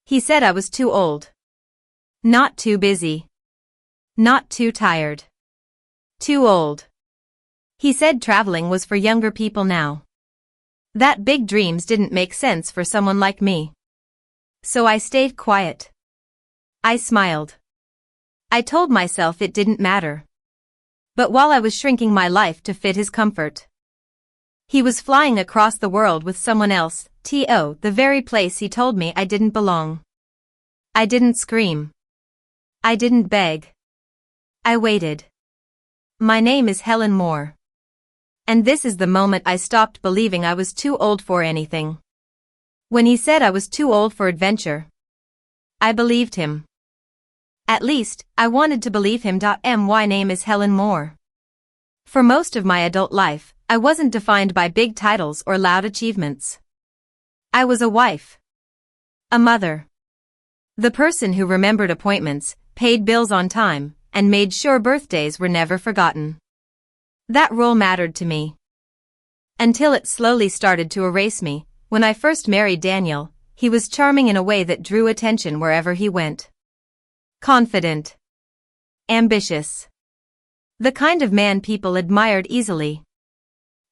He said I was too old. Not too busy. Not too tired. Too old. He said traveling was for younger people now. That big dreams didn't make sense for someone like me. So I stayed quiet. I smiled. I told myself it didn't matter. But while I was shrinking my life to fit his comfort, he was flying across the world with someone else, the very place he told me I didn't belong. I didn't scream. I didn't beg. I waited. My name is Helen Moore. And this is the moment I stopped believing I was too old for anything. When he said I was too old for adventure, I believed him. At least, I wanted to believe him. My name is Helen Moore. For most of my adult life, I wasn't defined by big titles or loud achievements. I was a wife. A mother. The person who remembered appointments, paid bills on time, and made sure birthdays were never forgotten. That role mattered to me. Until it slowly started to erase me. When I first married Daniel, he was charming in a way that drew attention wherever he went. Confident. Ambitious. The kind of man people admired easily.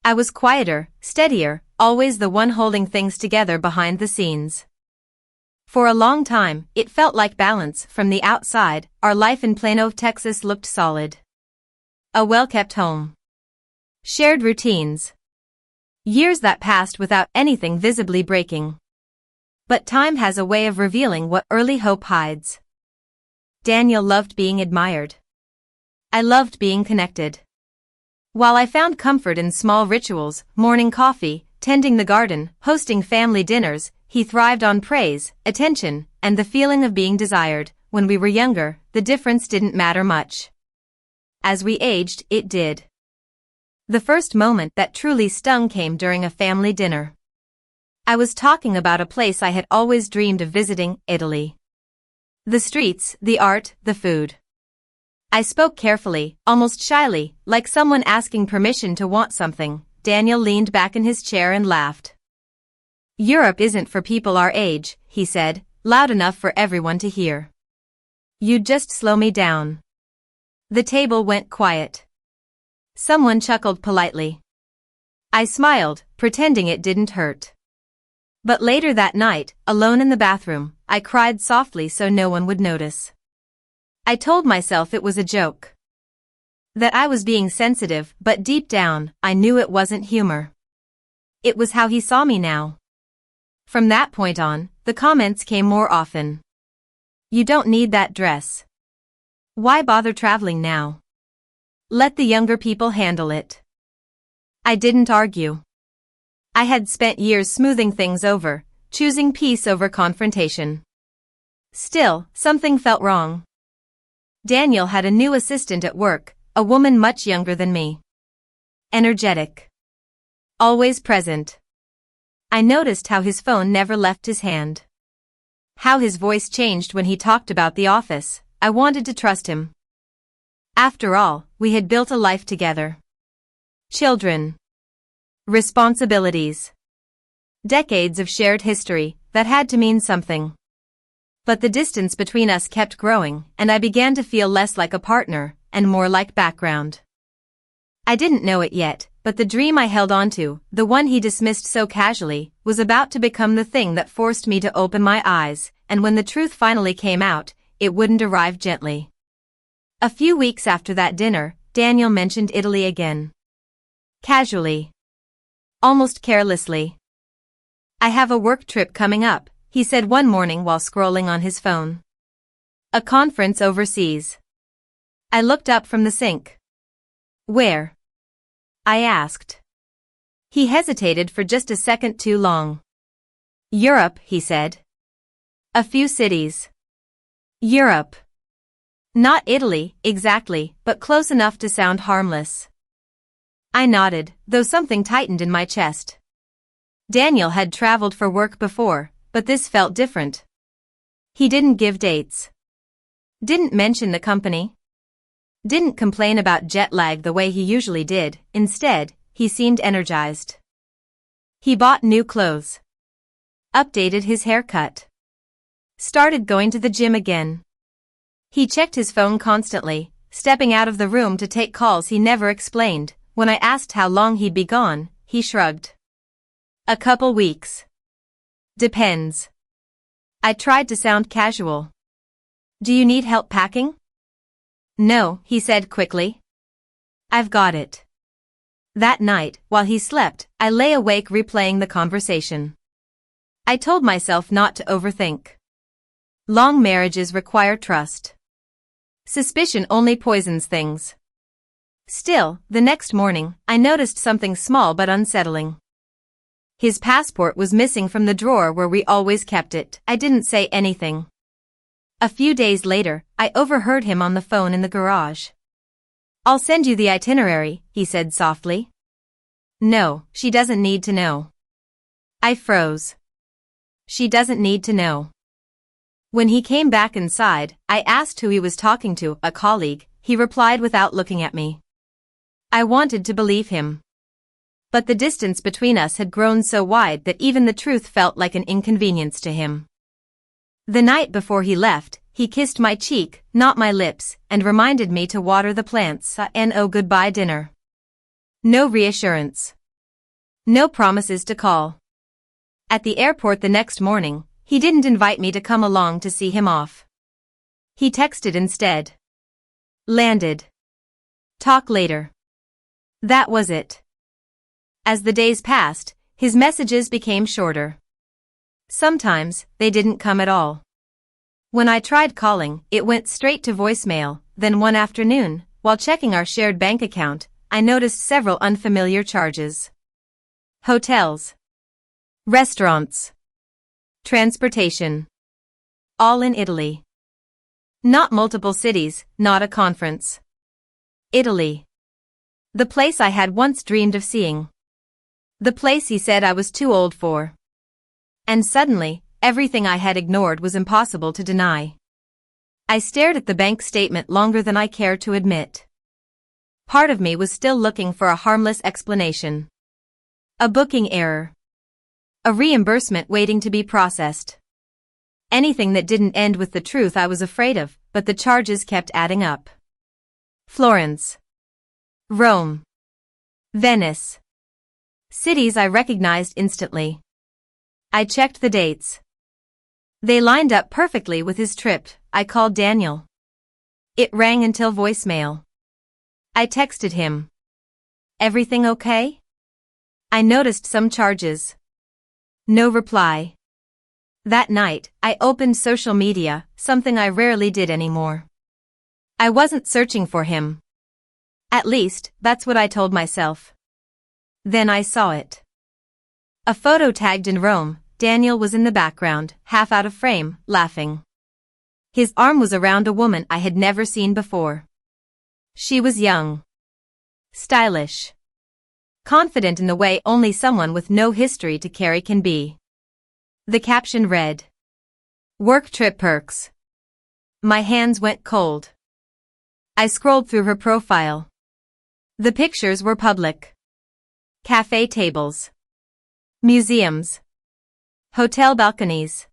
I was quieter, steadier, always the one holding things together behind the scenes. For a long time, it felt like balance. From the outside, our life in Plano, Texas looked solid. A well-kept home. Shared routines. Years that passed without anything visibly breaking. But time has a way of revealing what early hope hides. Daniel loved being admired. I loved being connected. While I found comfort in small rituals, morning coffee, tending the garden, hosting family dinners, he thrived on praise, attention, and the feeling of being desired. When we were younger, the difference didn't matter much. As we aged, it did. The first moment that truly stung came during a family dinner. I was talking about a place I had always dreamed of visiting, Italy. The streets, the art, the food. I spoke carefully, almost shyly, like someone asking permission to want something. Daniel leaned back in his chair and laughed. Europe isn't for people our age, he said, loud enough for everyone to hear. You'd just slow me down. The table went quiet. Someone chuckled politely. I smiled, pretending it didn't hurt. But later that night, alone in the bathroom, I cried softly so no one would notice. I told myself it was a joke. That I was being sensitive, but deep down, I knew it wasn't humor. It was how he saw me now. From that point on, the comments came more often. You don't need that dress. Why bother traveling now? Let the younger people handle it. I didn't argue. I had spent years smoothing things over, choosing peace over confrontation. Still, something felt wrong. Daniel had a new assistant at work, a woman much younger than me. Energetic. Always present. I noticed how his phone never left his hand. How his voice changed when he talked about the office. I wanted to trust him. After all, we had built a life together. Children. Responsibilities. Decades of shared history that had to mean something. But the distance between us kept growing, and I began to feel less like a partner, and more like background. I didn't know it yet, but the dream I held onto, the one he dismissed so casually, was about to become the thing that forced me to open my eyes, and when the truth finally came out, it wouldn't arrive gently. A few weeks after that dinner, Daniel mentioned Italy again. Casually. Almost carelessly. I have a work trip coming up, he said one morning while scrolling on his phone. A conference overseas. I looked up from the sink. Where? I asked. He hesitated for just a second too long. Europe, he said. A few cities. Europe. Not Italy, exactly, but close enough to sound harmless. I nodded, though something tightened in my chest. Daniel had traveled for work before, but this felt different. He didn't give dates. Didn't mention the company. Didn't complain about jet lag the way he usually did. Instead, he seemed energized. He bought new clothes. Updated his haircut. started going to the gym again. He checked his phone constantly, stepping out of the room to take calls he never explained. When I asked how long he'd be gone, he shrugged. A couple weeks. Depends. I tried to sound casual. Do you need help packing? No, he said quickly. I've got it. That night, while he slept, I lay awake replaying the conversation. I told myself not to overthink. Long marriages require trust. Suspicion only poisons things. Still, the next morning, I noticed something small but unsettling. His passport was missing from the drawer where we always kept it. I didn't say anything. A few days later, I overheard him on the phone in the garage. I'll send you the itinerary, he said softly. No, she doesn't need to know. I froze. She doesn't need to know. When he came back inside, I asked who he was talking to, a colleague. He replied without looking at me. I wanted to believe him. But the distance between us had grown so wide that even the truth felt like an inconvenience to him. The night before he left, he kissed my cheek, not my lips, and reminded me to water the plants. No goodbye dinner. No reassurance. No promises to call. At the airport the next morning, he didn't invite me to come along to see him off. He texted instead. Landed. Talk later. That was it. As the days passed, his messages became shorter. Sometimes, they didn't come at all. When I tried calling, it went straight to voicemail. Then one afternoon, while checking our shared bank account, I noticed several unfamiliar charges. Hotels. Restaurants. Transportation. All in Italy. Not multiple cities, not a conference. Italy. The place I had once dreamed of seeing. The place he said I was too old for. And suddenly, everything I had ignored was impossible to deny. I stared at the bank statement longer than I cared to admit. Part of me was still looking for a harmless explanation. A booking error. A reimbursement waiting to be processed. Anything that didn't end with the truth I was afraid of, but the charges kept adding up. Florence. Rome. Venice. Cities I recognized instantly. I checked the dates. They lined up perfectly with his trip. I called Daniel. It rang until voicemail. I texted him. Everything okay? I noticed some charges. No reply. That night, I opened social media, something I rarely did anymore. I wasn't searching for him. At least, that's what I told myself. Then I saw it. A photo tagged in Rome. Daniel was in the background, half out of frame, laughing. His arm was around a woman I had never seen before. She was young. Stylish. Confident in the way only someone with no history to carry can be. The caption read, "Work trip perks." My hands went cold. I scrolled through her profile. The pictures were public. Cafe tables. Museums. Hotel balconies.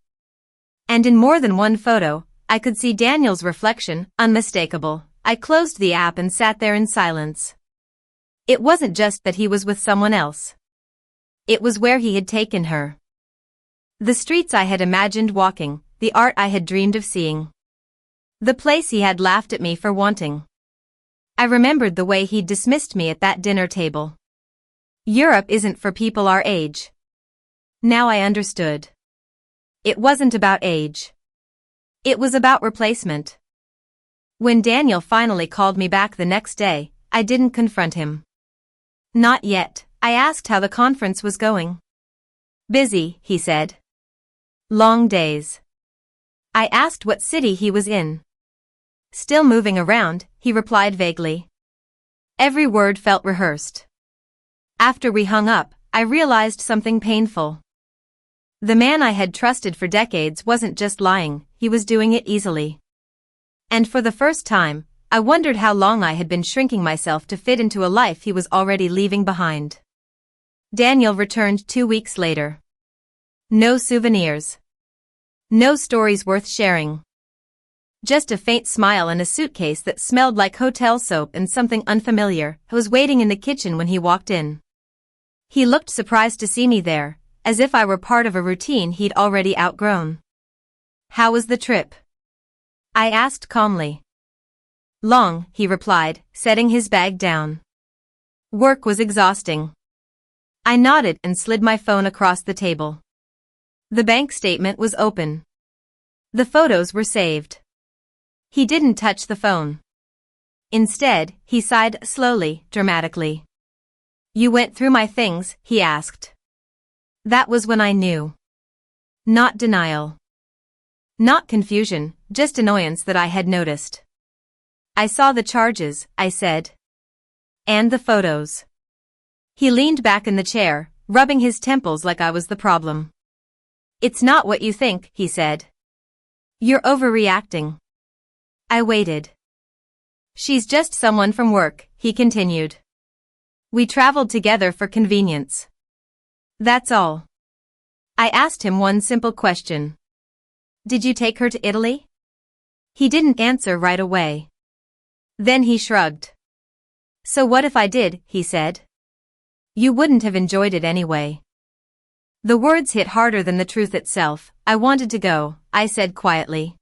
And in more than one photo, I could see Daniel's reflection, unmistakable. I closed the app and sat there in silence. It wasn't just that he was with someone else. It was where he had taken her. The streets I had imagined walking, the art I had dreamed of seeing. The place he had laughed at me for wanting. I remembered the way he'd dismissed me at that dinner table. Europe isn't for people our age. Now I understood. It wasn't about age. It was about replacement. When Daniel finally called me back the next day, I didn't confront him. Not yet. I asked how the conference was going. Busy, he said. Long days. I asked what city he was in. Still moving around, he replied vaguely. Every word felt rehearsed. After we hung up, I realized something painful. The man I had trusted for decades wasn't just lying, he was doing it easily. And for the first time, I wondered how long I had been shrinking myself to fit into a life he was already leaving behind. Daniel returned 2 weeks later. No souvenirs. No stories worth sharing. Just a faint smile and a suitcase that smelled like hotel soap and something unfamiliar was waiting in the kitchen when he walked in. He looked surprised to see me there, as if I were part of a routine he'd already outgrown. "How was the trip?" I asked calmly. "Long," he replied, setting his bag down. "Work was exhausting." I nodded and slid my phone across the table. The bank statement was open. The photos were saved. He didn't touch the phone. Instead, he sighed slowly, dramatically. "You went through my things?" he asked. That was when I knew. Not denial. Not confusion, just annoyance that I had noticed. "I saw the charges," I said. "And the photos." He leaned back in the chair, rubbing his temples like I was the problem. "It's not what you think," he said. "You're overreacting." I waited. "She's just someone from work," he continued. "We traveled together for convenience. That's all." I asked him one simple question. "Did you take her to Italy?" He didn't answer right away. Then he shrugged. "So what if I did?" he said. "You wouldn't have enjoyed it anyway." The words hit harder than the truth itself. "I wanted to go," I said quietly.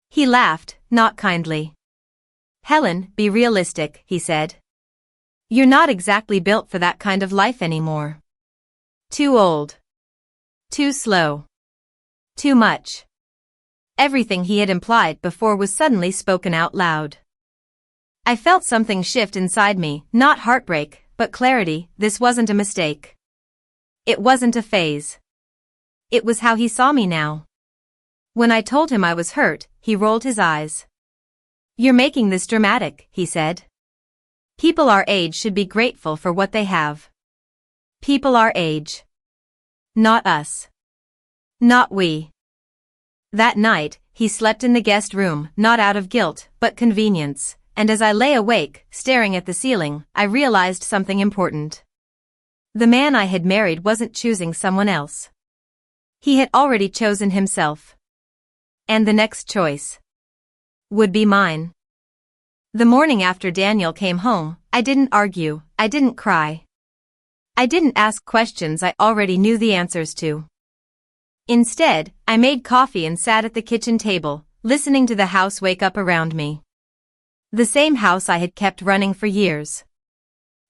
He laughed, not kindly. "Helen, be realistic," he said. "You're not exactly built for that kind of life anymore. Too old. Too slow. Too much." Everything he had implied before was suddenly spoken out loud. I felt something shift inside me, not heartbreak, but clarity. This wasn't a mistake. It wasn't a phase. It was how he saw me now. When I told him I was hurt, he rolled his eyes. "You're making this dramatic," he said. "People our age should be grateful for what they have." People our age. Not us. Not we. That night, he slept in the guest room, not out of guilt, but convenience, and as I lay awake, staring at the ceiling, I realized something important. The man I had married wasn't choosing someone else. He had already chosen himself. And the next choice would be mine. The morning after Daniel came home, I didn't argue, I didn't cry. I didn't ask questions I already knew the answers to. Instead, I made coffee and sat at the kitchen table, listening to the house wake up around me. The same house I had kept running for years.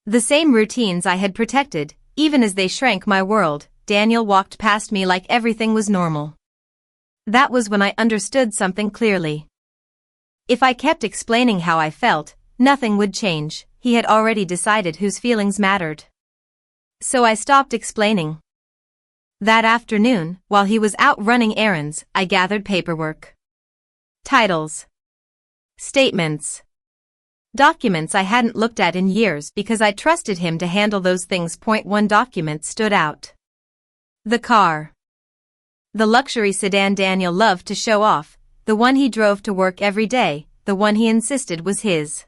The same routines I had protected, even as they shrank my world. Daniel walked past me like everything was normal. That was when I understood something clearly. If I kept explaining how I felt, nothing would change. He had already decided whose feelings mattered. So I stopped explaining. That afternoon, while he was out running errands, I gathered paperwork. Titles. Statements. Documents I hadn't looked at in years because I trusted him to handle those things. One document stood out. The car. The luxury sedan Daniel loved to show off, the one he drove to work every day, the one he insisted was his.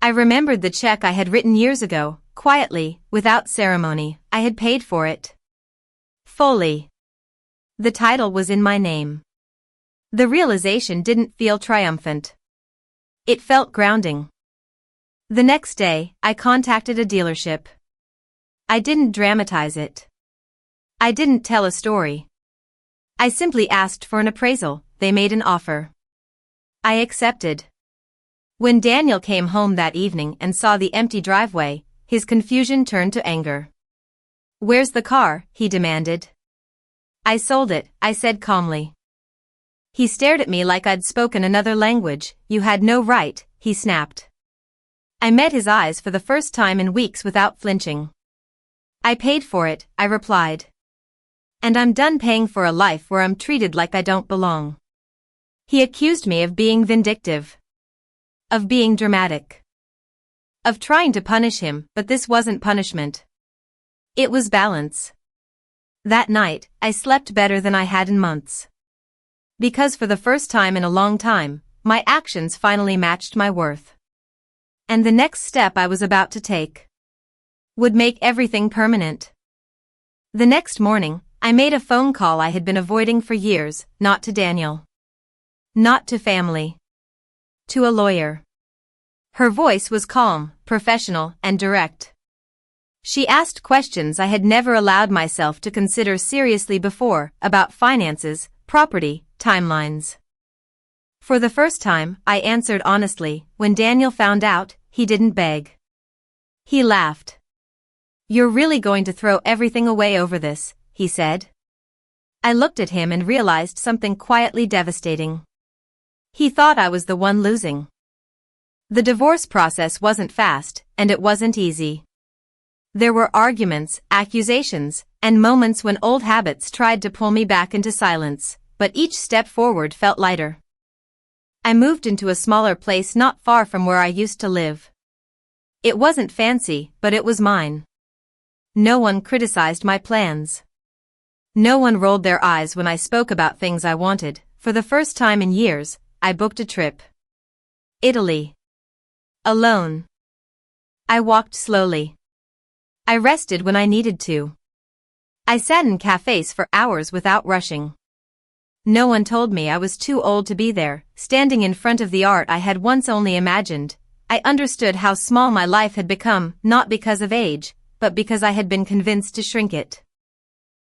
I remembered the check I had written years ago, quietly, without ceremony. I had paid for it. Fully. The title was in my name. The realization didn't feel triumphant. It felt grounding. The next day, I contacted a dealership. I didn't dramatize it. I didn't tell a story. I simply asked for an appraisal. They made an offer. I accepted. When Daniel came home that evening and saw the empty driveway, his confusion turned to anger. "Where's the car?" he demanded. "I sold it," I said calmly. He stared at me like I'd spoken another language. "You had no right," he snapped. I met his eyes for the first time in weeks without flinching. "I paid for it," I replied. "And I'm done paying for a life where I'm treated like I don't belong." He accused me of being vindictive. Of being dramatic. Of trying to punish him, but this wasn't punishment. It was balance. That night, I slept better than I had in months. Because for the first time in a long time, my actions finally matched my worth. And the next step I was about to take would make everything permanent. The next morning, I made a phone call I had been avoiding for years, not to Daniel. Not to family. To a lawyer. Her voice was calm, professional, and direct. She asked questions I had never allowed myself to consider seriously before, about finances, property, timelines. For the first time, I answered honestly. When Daniel found out, he didn't beg. He laughed. "You're really going to throw everything away over this," he said. I looked at him and realized something quietly devastating. He thought I was the one losing. The divorce process wasn't fast, and it wasn't easy. There were arguments, accusations, and moments when old habits tried to pull me back into silence, but each step forward felt lighter. I moved into a smaller place not far from where I used to live. It wasn't fancy, but it was mine. No one criticized my plans. No one rolled their eyes when I spoke about things I wanted. For the first time in years, I booked a trip. Italy. Alone. I walked slowly. I rested when I needed to. I sat in cafes for hours without rushing. No one told me I was too old to be there. Standing in front of the art I had once only imagined, I understood how small my life had become, not because of age, but because I had been convinced to shrink it.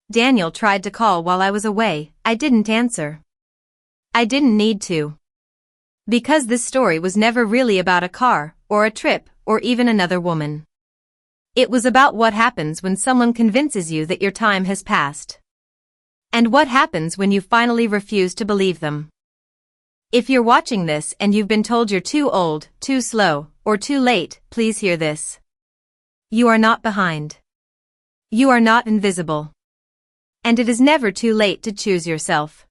Daniel tried to call while I was away. I didn't answer. I didn't need to. Because this story was never really about a car, or a trip, or even another woman. It was about what happens when someone convinces you that your time has passed. And what happens when you finally refuse to believe them. If you're watching this and you've been told you're too old, too slow, or too late, please hear this. You are not behind. You are not invisible. And it is never too late to choose yourself.